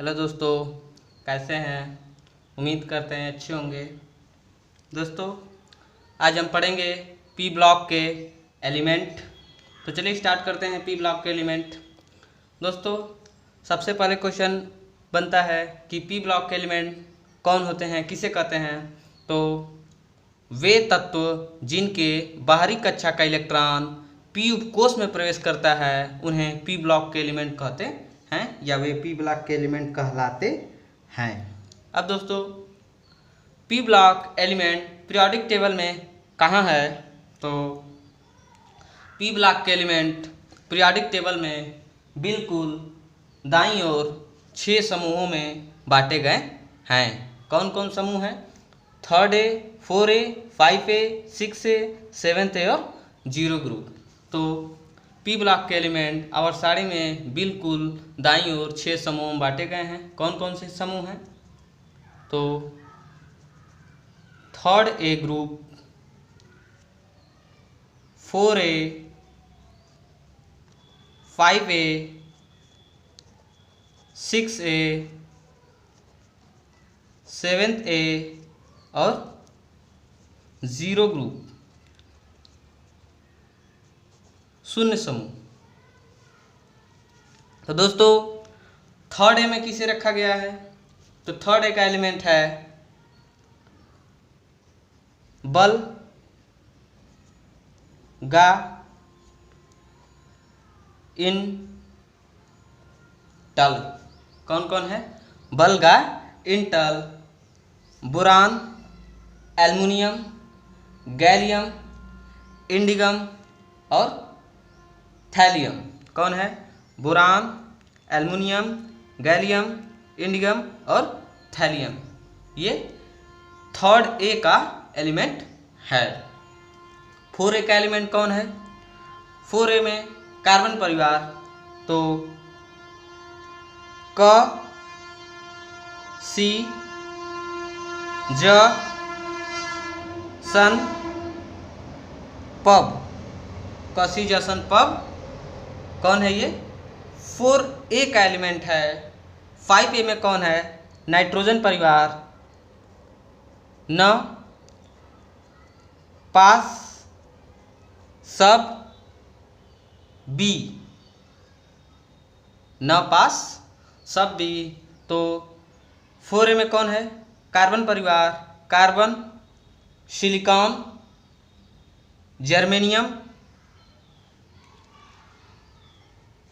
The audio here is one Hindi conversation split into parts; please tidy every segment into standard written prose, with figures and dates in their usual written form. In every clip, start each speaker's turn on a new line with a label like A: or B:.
A: हेलो दोस्तों, कैसे हैं। उम्मीद करते हैं अच्छे होंगे। दोस्तों, आज हम पढ़ेंगे पी ब्लॉक के एलिमेंट। तो चलिए स्टार्ट करते हैं पी ब्लॉक के एलिमेंट। दोस्तों, सबसे पहले क्वेश्चन बनता है कि पी ब्लॉक के एलिमेंट कौन होते हैं, किसे कहते हैं। तो वे तत्व जिनके बाहरी कक्षा का इलेक्ट्रॉन पी उपकोष में प्रवेश करता है उन्हें पी ब्लॉक के एलिमेंट कहते हैं या वे पी ब्लॉक के एलिमेंट कहलाते हैं। अब दोस्तों, P block element periodic table में कहाँ है। तो पी ब्लॉक के एलिमेंट पीरियोडिक टेबल में बिल्कुल दाईं ओर 6 समूहों में बांटे गए हैं। कौन कौन समूह हैं? 3A, 4A, 5A, 6A, 7A और 0 ग्रुप। तो पी ब्लॉक के एलिमेंट आवर साड़ी में बिल्कुल दाईं ओर 6 समूहों में बांटे गए हैं। कौन कौन से समूह हैं? तो 3A group, 4A, 5A, 6A, 7A और 0 ग्रुप, शून्य समूह। तो दोस्तों, 3A में किसे रखा गया है? तो 3A का एलिमेंट है बल, गा, इन, टल। कौन कौन है? बल, गा, इन, टल, बोरान, एल्युमिनियम, गैलियम, इंडिगम और थैलियम। कौन है? बोरान, एल्युमिनियम, गैलियम, इंडिगम और थैलियम। ये 3A का एलिमेंट है। 4A का एलिमेंट कौन है? 4A में कार्बन परिवार। तो क, सी, ज, सन, पब। क, सी, ज, सन, पब कौन है? ये 4A का एलिमेंट है। 5A में कौन है? नाइट्रोजन परिवार। न, पास, सब, बी। न, पास, सब, बी। तो 4A में कौन है? कार्बन परिवार। कार्बन, सिलिकॉन, जर्मेनियम,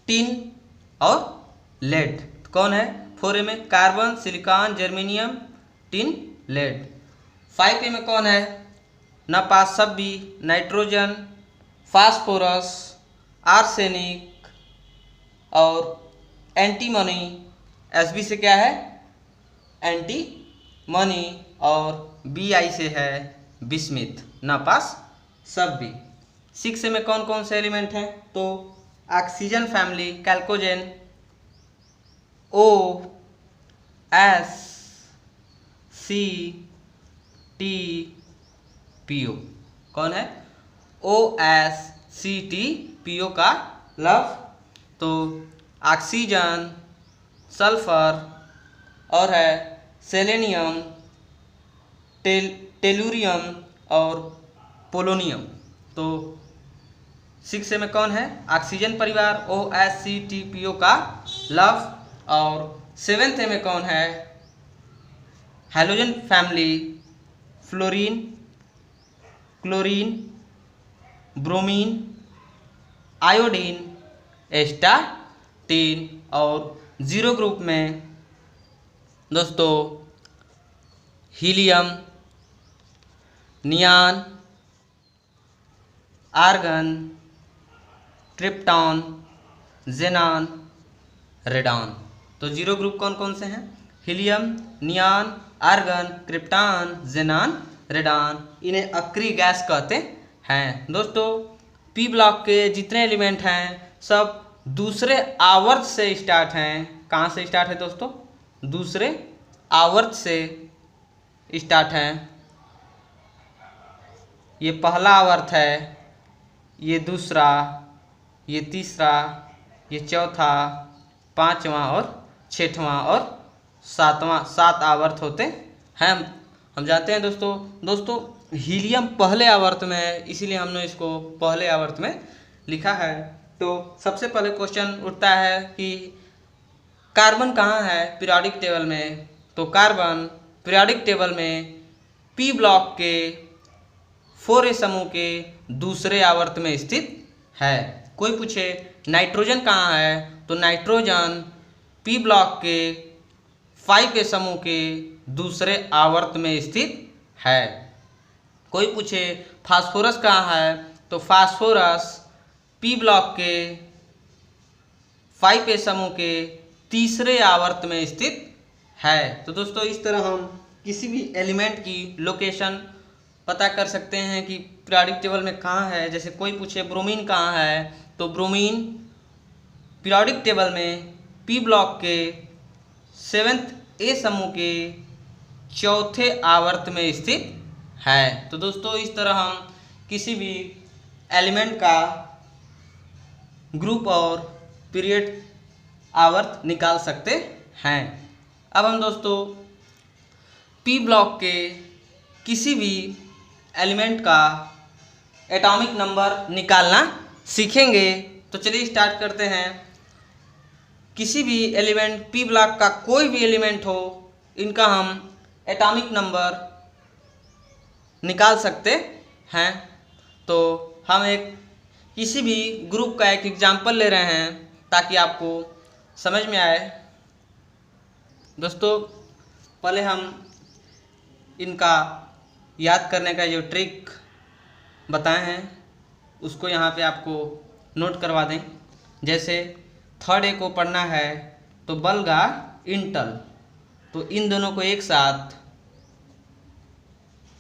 A: टिन और लेड। कौन है 4A में? Carbon, silicon, germanium, tin, lead. 5A में कौन है? नपास, सब्बी, नाइट्रोजन, फास्फोरस, आर्सेनिक और एंटीमनी। Sb से क्या है? एंटीमनी। और Bi से है बिस्मिथ। नपास, सब्बी। 6A में कौन कौन से एलिमेंट हैं? तो oxygen family, chalcogen, O, S, C, T, PO। कौन है? O, S, C, T, PO का लव। तो ऑक्सीजन, सल्फर और है सेलेनियम, टेलुरियम और पोलोनियम। तो 6A में कौन है? ऑक्सीजन परिवार, OSCTPO का लव। और 7A में कौन है? Halogen family, fluorine, chlorine, bromine, iodine, astatine. और 0 ग्रुप में दोस्तों हीलियम, नियान, आर्गन, क्रिप्टॉन, जेनान, रेडॉन। तो 0 ग्रुप कौन कौन से हैं? Helium, नियान, argon, krypton, जेनान, radon. इन्हें अक्रिय गैस कहते हैं। दोस्तों, पी ब्लॉक के जितने एलिमेंट हैं सब दूसरे आवर्त से स्टार्ट हैं। कहाँ से स्टार्ट है दोस्तों? दूसरे आवर्त से स्टार्ट हैं। ये पहला आवर्त है, ये दूसरा, ये तीसरा, ये चौथा, पाँचवां और छठवां और सात आवर्त होते हैं। हम जानते हैं दोस्तों हीलियम पहले आवर्त में है, इसीलिए हमने इसको पहले आवर्त में लिखा है। तो सबसे पहले क्वेश्चन उठता है कि कार्बन कहाँ है पीरियोडिक टेबल में। तो कार्बन पीरियोडिक टेबल में पी ब्लॉक के 4a समूह के दूसरे आवर्त में स्थित है। कोई पूछे नाइट्रोजन कहाँ है, तो नाइट्रोजन पी ब्लॉक के 5a समूह के दूसरे आवर्त में स्थित है। कोई पूछे फास्फोरस कहाँ है, तो फास्फोरस पी ब्लॉक के 5a समूह के तीसरे आवर्त में स्थित है। तो दोस्तों इस तरह हम किसी भी एलिमेंट की लोकेशन पता कर सकते हैं कि पीरियोडिक टेबल में कहाँ है। जैसे कोई पूछे ब्रोमीन कहाँ है, तो ब्रोमीन पीरियोडिक टेबल में पी ब्लॉक के 7th A समूह के चौथे आवर्त में स्थित है। तो दोस्तों इस तरह हम किसी भी एलिमेंट का ग्रुप और पीरियड आवर्त निकाल सकते हैं। अब हम दोस्तों पी ब्लॉक के किसी भी एलिमेंट का एटॉमिक नंबर निकालना सीखेंगे। तो चलिए स्टार्ट करते हैं। किसी भी एलिमेंट पी ब्लॉक का कोई भी एलिमेंट हो, इनका हम एटॉमिक नंबर निकाल सकते हैं। तो हम किसी भी ग्रुप का एक एग्जाम्पल ले रहे हैं ताकि आपको समझ में आए। दोस्तों पहले हम इनका याद करने का जो ट्रिक बताए हैं उसको यहाँ पे आपको नोट करवा दें। जैसे 3rd A को पढ़ना है तो बल्गा इंटल, तो इन दोनों को एक साथ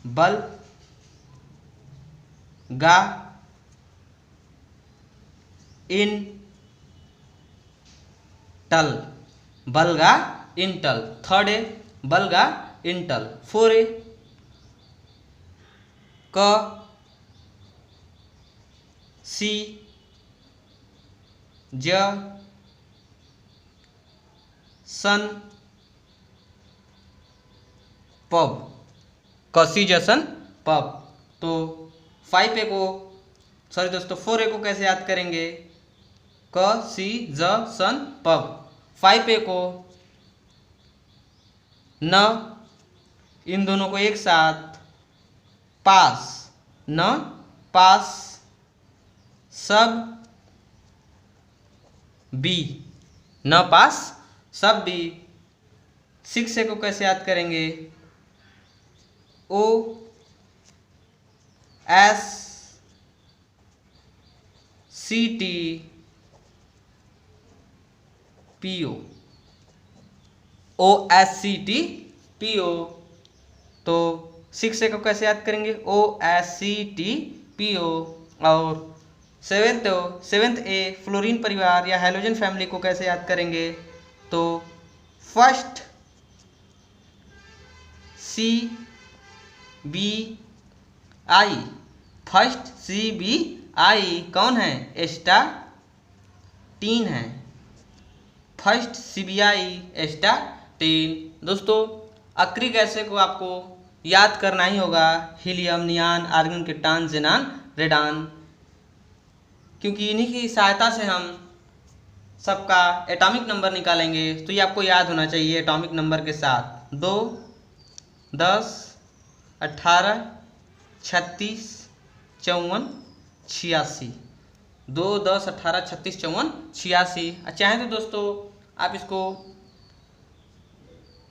A: बल गा इन टल, बल्गा इंटल। 3rd A बल्गा इंटल। 4A क सी ज सन पब, कसी जसन पब। तो 5A को 4A को कैसे याद करेंगे, क सी ज सन पब। 5A को न, इन दोनों को एक साथ पास, न पास सब बी, न पास सब बी। 6A को कैसे याद करेंगे, O S C T P O, O S C T P O. तो 6A को कैसे याद करेंगे, O S C T P O. और 7th A फ्लोरीन परिवार या हैलोजन फैमिली को कैसे याद करेंगे, तो first C B I, first C B I कौन है, एस्टाटीन है, फर्स्ट CBI एस्टाटीन। दोस्तों अक्रिक एसिड को आपको याद करना ही होगा, हीलियम, नियान, आर्गन, कीटान, जेनान, रेडान, क्योंकि इन्हीं की सहायता से हम सबका एटॉमिक नंबर निकालेंगे। तो ये आपको याद होना चाहिए एटॉमिक नंबर के साथ। 2, 10, 18, 36, 54, 86। 2, 10, 18, 36, 54, 86। चाहें तो दोस्तों आप इसको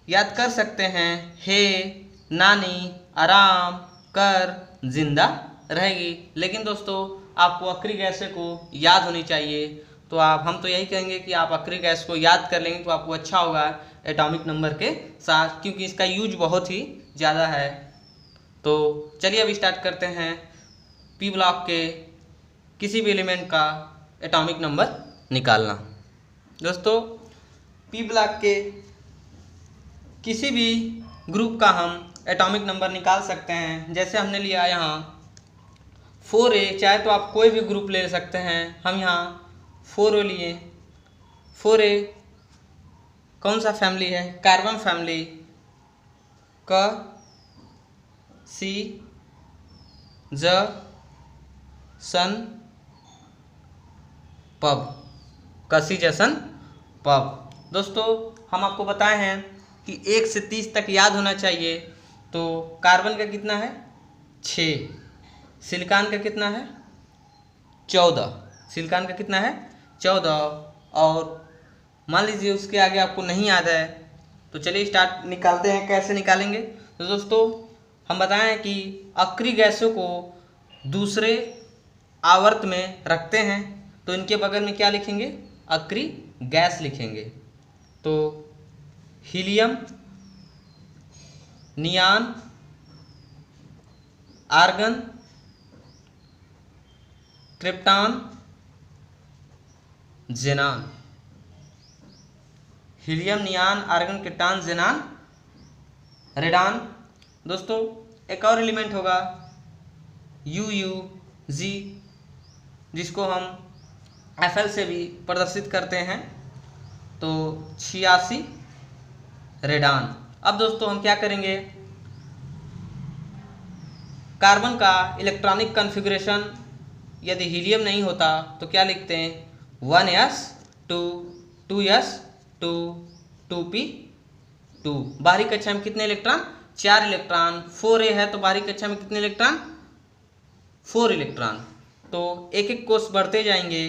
A: याद कर सकते हैं, हे नानी आराम कर जिंदा रहेगी। लेकिन दोस्तों आपको अक्रिक एसिड को याद होनी चाहिए। तो हम तो यही कहेंगे कि आप अक्रिक एसिड को याद कर लेंगे तो आपको अच्छा होगा एटॉमिक नंबर के साथ, क्योंकि इसका यूज बहुत ही ज़्यादा है। तो चलिए अब स्टार्ट करते हैं पी ब्लॉक के किसी भी एलिमेंट का एटॉमिक नंबर निकालना। दोस्तों पी ब्लॉक के किसी भी ग्रुप का हम एटॉमिक नंबर निकाल सकते हैं। जैसे हमने लिया यहाँ 4A, चाहे तो आप कोई भी ग्रुप ले सकते हैं। हम यहाँ 4A लिए। 4A कौन सा फैमिली है? Carbon family. क सी ज सन पब, कसी जसन पब। दोस्तों हम आपको बताए हैं कि 1 से 30 तक याद होना चाहिए। तो कार्बन का कितना है? 6। सिलिकॉन का कितना है? 14। सिलिकॉन का कितना है? 14। और मान लीजिए उसके आगे आपको नहीं याद है, तो चलिए स्टार्ट निकालते हैं। कैसे निकालेंगे? तो दोस्तों हम बताएं कि अक्रिय गैसों को दूसरे आवर्त में रखते हैं, तो इनके बगल में क्या लिखेंगे? अक्रिय गैस लिखेंगे। तो helium, नियान, argon, krypton, जेनान। Helium, नियान, argon, krypton, जेनान, radon. दोस्तों एक और एलिमेंट होगा UUG, जिसको हम FL से भी प्रदर्शित करते हैं। तो 86 रेडान। अब दोस्तों हम क्या करेंगे? कार्बन का इलेक्ट्रॉनिक कॉन्फ़िगरेशन यदि हीलियम नहीं होता तो क्या लिखते हैं? 1s2 2s2 2p2। बाहरी कक्षा में कितने इलेक्ट्रॉन? 4 इलेक्ट्रॉन। 4a है तो बाहरी कक्षा में कितने इलेक्ट्रॉन? 4 इलेक्ट्रॉन। तो एक एक कोष बढ़ते जाएंगे।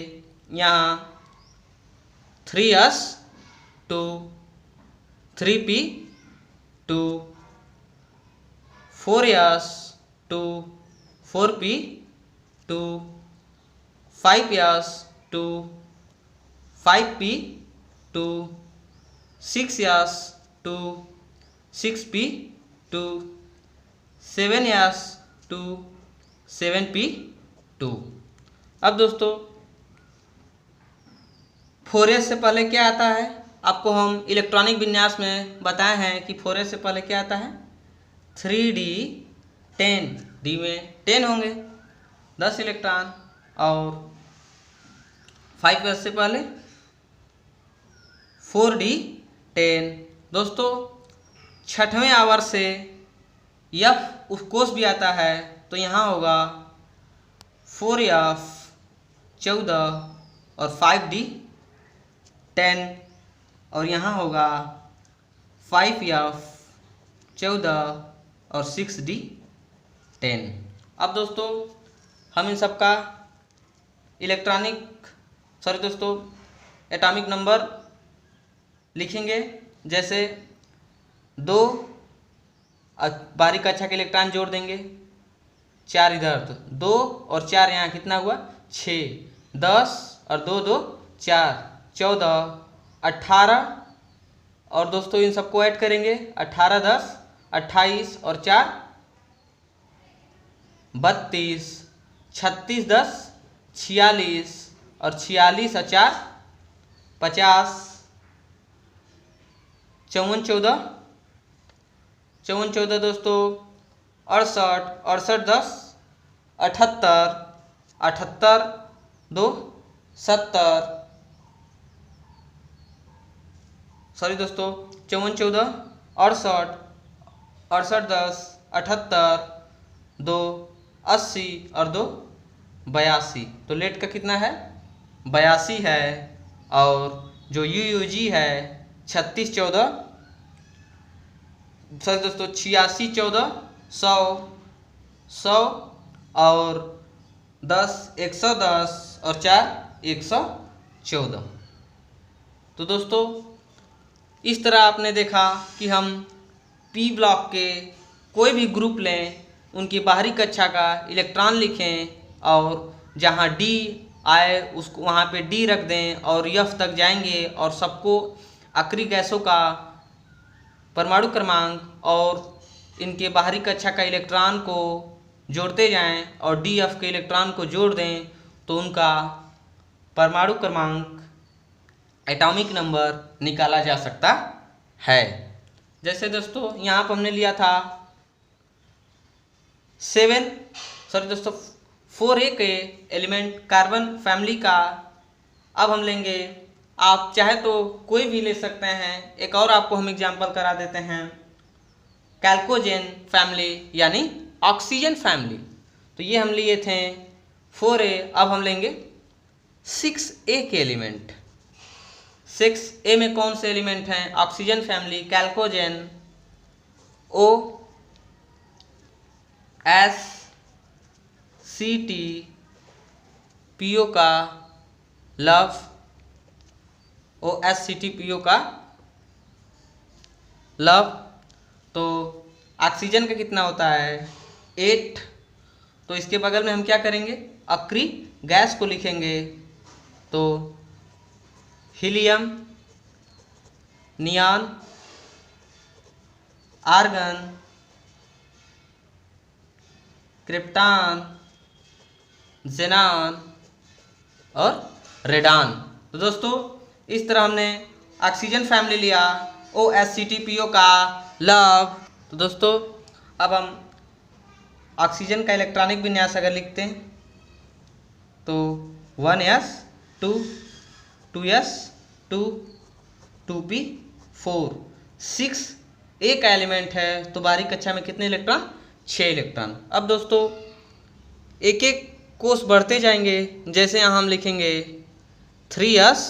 A: यहाँ 3s2 3p2 4s2 4p2 5s2 5p2 6s2 6p2 7s2 7p2। अब दोस्तों 4s से पहले क्या आता है? आपको हम इलेक्ट्रॉनिक विन्यास में बताए हैं कि 4s से पहले क्या आता है? 3d10। डी में 10 होंगे, 10 इलेक्ट्रॉन। और 5s से पहले 4d10। दोस्तों 6वें आवर्त से F उस कोष भी आता है, तो यहाँ होगा 4f 14 और 5d10। और यहाँ होगा 5f 14 और 6d10। अब दोस्तों हम इन सब का एटॉमिक नंबर लिखेंगे। जैसे 2 बाहरी कक्षा के इलेक्ट्रॉन जोड़ देंगे, 4 इधर, तो 2 और 4 यहाँ कितना हुआ? 6। 10 और 2 2 4 14 18। और दोस्तों इन सबको ऐड करेंगे, 18 10 28 और 4 32 36 10 46 और 46 और 4 50 54 14 54 14 दोस्तों 68 68 10 78 78 2 70। सॉरी दोस्तों 54 14 68 68 10 78 2 80 और 2 82। तो लेट का कितना है? 82 है। और जो UUG है 36 14, सॉरी दोस्तों 86 14 100 100 और 10 110 और 4 114। तो दोस्तों इस तरह आपने देखा कि हम P ब्लॉक के कोई भी ग्रुप लें, उनकी बाहरी कक्षा का इलेक्ट्रॉन लिखें और जहाँ D आए उसको वहाँ पे D रख दें और F तक जाएंगे और सबको अक्रिय गैसों का परमाणु क्रमांक और इनके बाहरी कक्षा का इलेक्ट्रॉन को जोड़ते जाएं और DF के इलेक्ट्रॉन को जोड़ दें, तो उनका परमाणु क्रमांक एटॉमिक नंबर निकाला जा सकता है। जैसे दोस्तों यहाँ पर हमने लिया था 4a के एलिमेंट कार्बन फैमिली का। अब हम लेंगे आप चाहे तो कोई भी ले सकते हैं। एक और आपको हम एग्जाम्पल करा देते हैं, कैल्कोजेन फैमिली यानी ऑक्सीजन फैमिली। तो ये हम लिए थे 4A, अब हम लेंगे 6A के एलिमेंट। 6A में कौन से एलिमेंट हैं? Oxygen family, chalcogen, O S CT PO का लव, OSCTPO का लव। तो ऑक्सीजन का कितना होता है? 8। तो इसके बगल में हम क्या करेंगे? अक्री गैस को लिखेंगे। तो helium, neon, argon, krypton, xenon और रेडॉन। तो दोस्तों इस तरह हमने ऑक्सीजन फैमिली लिया, OSCTPO का लव। तो दोस्तों अब हम ऑक्सीजन का इलेक्ट्रॉनिक विन्यास अगर लिखते हैं तो 1s 2 2s 2 2p 4 6A का एलिमेंट है। तो बाहरी कक्षा में कितने इलेक्ट्रॉन? 6 इलेक्ट्रॉन। अब दोस्तों एक एक कोष बढ़ते जाएंगे। जैसे यहाँ हम लिखेंगे 3s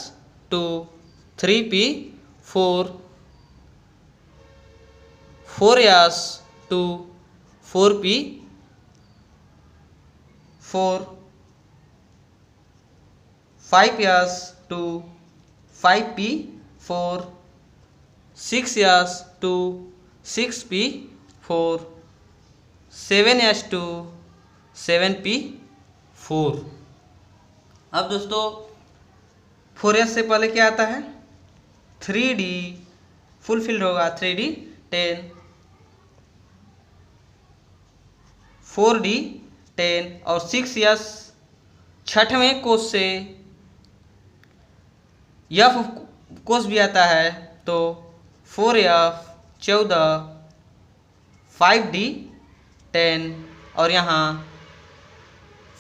A: 2 3p 4 4s 2 4p 4 5s 2 5p 4 6s 2 6p 4 7s 2 7p 4। अब दोस्तों 4s से पहले क्या आता है? 3D फुलफिल्ड होगा, 3D 10, 4D 10 और 6s छठवें कोष से F कोष भी आता है। तो 4F 14, 5D 10 और यहाँ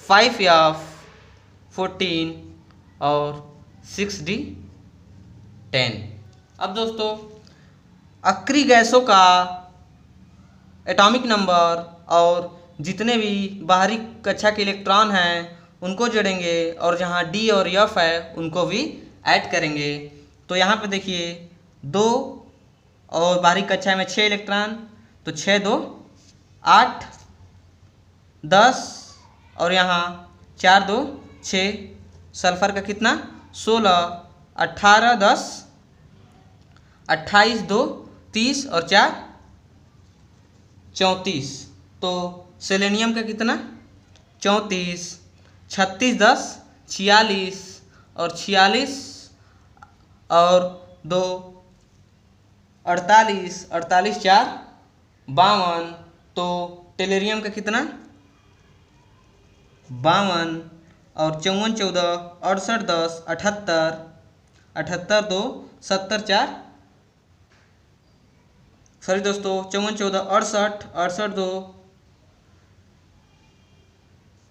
A: 5F 14 और 6D 10। अब दोस्तों अक्री गैसों का एटॉमिक नंबर और जितने भी बाहरी कक्षा के इलेक्ट्रॉन हैं उनको जोड़ेंगे और जहाँ D और F है उनको भी ऐड करेंगे। तो यहाँ पे देखिए 2 और बाहरी कक्षा में 6 इलेक्ट्रॉन, तो 6 2 8 10 और यहाँ 4 2 6। सल्फर का कितना? 16 18 10 28 2 30 और 4 34। तो सेलेनियम का कितना? 34 36 10 46 और 46 और 2 48 48 4 52। तो टेलेरियम का कितना? 52 और 54 14 68 10 78 78 2 70 4 सॉरी दोस्तों 54 14 68 68 2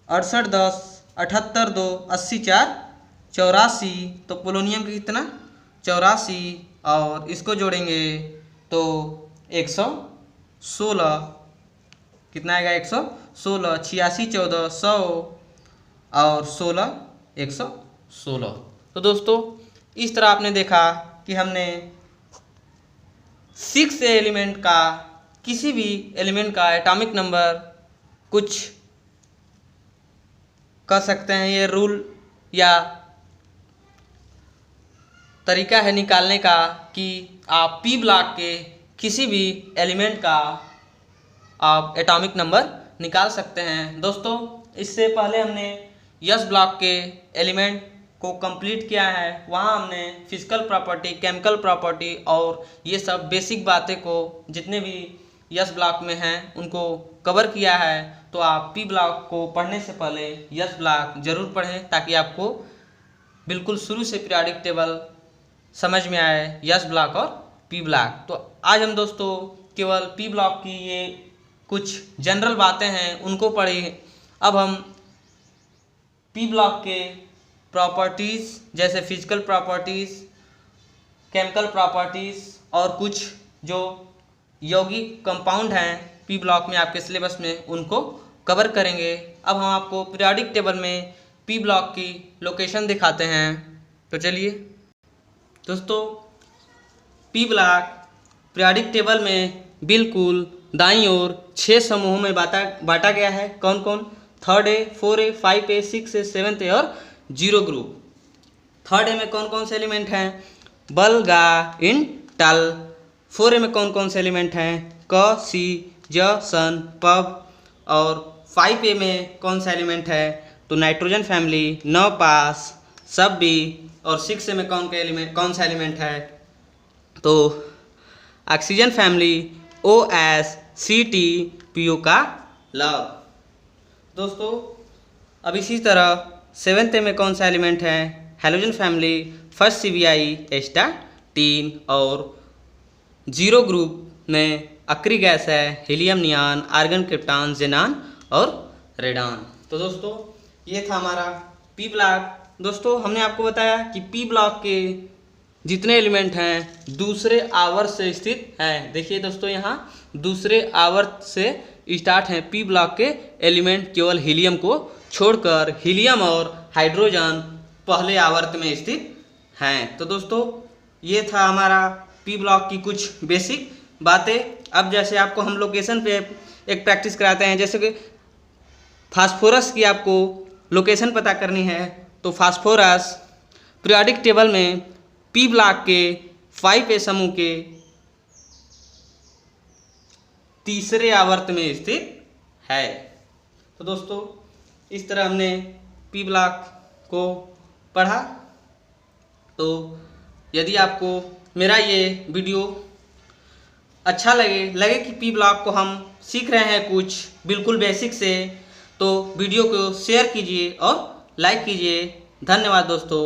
A: 68 10 78 2 80 4 84। तो पोलोनियम का कितना? 84 और इसको जोड़ेंगे तो 116। कितना आएगा? 116 86 14 100 और 16 116। तो दोस्तों इस तरह आपने देखा कि हमने 6 एलिमेंट का, किसी भी एलिमेंट का एटॉमिक नंबर कुछ कह सकते हैं, ये रूल या तरीका है निकालने का कि आप पी ब्लॉक के किसी भी एलिमेंट का आप एटॉमिक नंबर निकाल सकते हैं। दोस्तों इससे पहले हमने यस ब्लॉक के एलिमेंट को कंप्लीट किया है। वहाँ हमने फिजिकल प्रॉपर्टी, केमिकल प्रॉपर्टी और ये सब बेसिक बातें को जितने भी यस ब्लॉक में हैं उनको कवर किया है। तो आप पी ब्लॉक को पढ़ने से पहले यस ब्लॉक जरूर पढ़ें ताकि आपको बिल्कुल शुरू से पीरियोडिक टेबल समझ में आए, यस ब्लॉक और पी ब्लॉक। तो आज हम दोस्तों केवल पी ब्लॉक की ये कुछ जनरल बातें हैं उनको पढ़ी। अब हम पी ब्लॉक के प्रॉपर्टीज़ जैसे फिजिकल प्रॉपर्टीज़, केमिकल प्रॉपर्टीज़ और कुछ जो यौगिक कंपाउंड हैं पी ब्लॉक में आपके सिलेबस में, उनको कवर करेंगे। अब हम आपको पीरियोडिक टेबल में पी ब्लॉक की लोकेशन दिखाते हैं। तो चलिए दोस्तों, पी ब्लॉक पीरियोडिक टेबल में बिल्कुल दाईं ओर 6 समूहों में बांटा गया है। कौन कौन? 3rd ए, 4 ए, 5 ए, 6 ए, 7th ए और 0 ग्रुप। 3rd ए में कौन कौन से एलिमेंट हैं? बल, गा, इन, टल। 4 ए में कौन कौन से एलिमेंट हैं? क, सी, ज, सन, पब। और 5 ए में कौन सा एलिमेंट है? तो नाइट्रोजन फैमिली, न, पास, सब बी। और 6 ए में कौन सा एलिमेंट है? तो oxygen family, OS, CT, PO का लव। दोस्तों अब इसी तरह 7th ए में कौन सा एलिमेंट है? Halogen family, first CBI, astatine. और 0 ग्रुप में अक्री गैस है, हीलियम, नियान, आर्गन, क्रिप्टॉन, जेनान और रेडान। तो दोस्तों ये था हमारा पी ब्लॉक। दोस्तों हमने आपको बताया कि पी ब्लॉक के जितने एलिमेंट हैं दूसरे आवर्त से स्थित हैं। देखिए दोस्तों, यहाँ दूसरे आवर्त से स्टार्ट हैं पी ब्लॉक के एलिमेंट, केवल हीलियम को छोड़कर। हीलियम और हाइड्रोजन पहले आवर्त में स्थित हैं। तो दोस्तों ये था हमारा पी ब्लॉक की कुछ बेसिक बातें। अब जैसे आपको हम लोकेशन पे एक प्रैक्टिस कराते हैं, जैसे कि फास्फोरस की आपको लोकेशन पता करनी है, तो फास्फोरस पीरियोडिक टेबल में पी ब्लॉक के 5A समूह के तीसरे आवर्त में स्थित है। तो दोस्तों इस तरह हमने पी ब्लॉक को पढ़ा। तो यदि आपको मेरा ये वीडियो अच्छा लगे कि पी ब्लॉक को हम सीख रहे हैं कुछ बिल्कुल बेसिक से, तो वीडियो को शेयर कीजिए और लाइक कीजिए। धन्यवाद दोस्तों।